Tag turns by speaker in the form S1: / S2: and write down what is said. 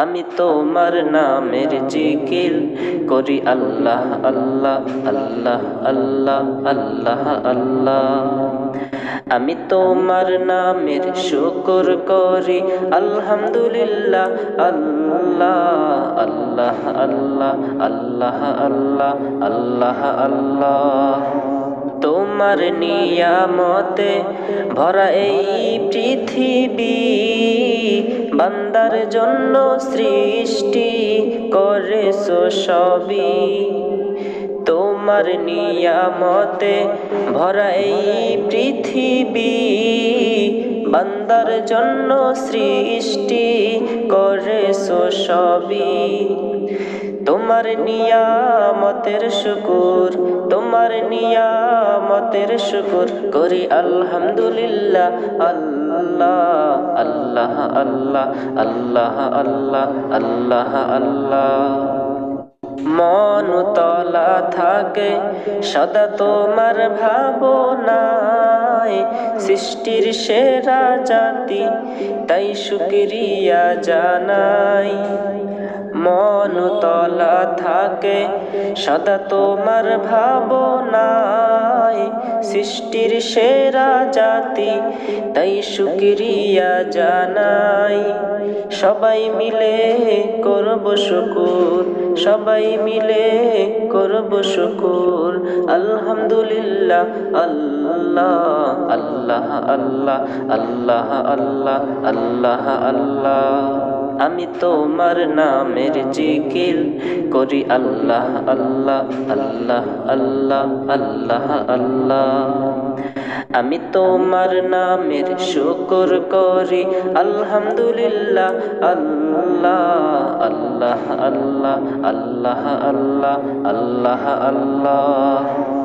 S1: আমি তোমার নামের জিকির করি আল্লাহ আল্লাহ আল্লাহ আল্লাহ আল্লাহ আল্লাহ। আমি তোমার নামের শুকর করি আলহামদুলিল্লাহ আল্লাহ আল্লাহ আল্লাহ আল্লাহ আল্লাহ আল্লাহ আল্লাহ। তোমার নিয়ামতে ভরা এই পৃথিবী, বান্দার জন্য সৃষ্টি করেছো সবই। তোমার নিয়ামতে ভরা এই পৃথিবী, বান্দার জন্য সৃষ্টি করেছো সবই। তোমার নিয়ামতের শুকুর, তোমার নিয়ামতের শুকুর করি আলহামদুলিল্লাহ আল্লাহ আল্লাহ আল্লাহ আল্লাহ আল্লাহ আল্লাহ আল্লাহ। মন তলা থাকে সদা তোমার ভাবনায়, সৃষ্টির সেরা জাতি তাই শুকরিয়া জানাই। মন তলা থাকে সদা তোমার ভাবনায়, সৃষ্টির সেরা জাতি তাই শুকরিয়া জানাই। সবাই মিলে করব শুকুর, সবাই মিলে করব শুকুর আলহামদুলিল্লাহ আল্লাহ আল্লাহ আল্লাহ আল্লাহ আল্লাহ আল্লাহ আল্লাহ। আমি তোমার নামের জিকির করি আল্লাহ আল্লাহ আল্লাহ আল্লাহ আল্লাহ আল্লাহ। আমি তোমার নামের শুকর করি আলহামদুলিল্লাহ আল্লাহ আল্লাহ আল্লাহ আল্লাহ আল্লাহ আল্লাহ আল্লাহ।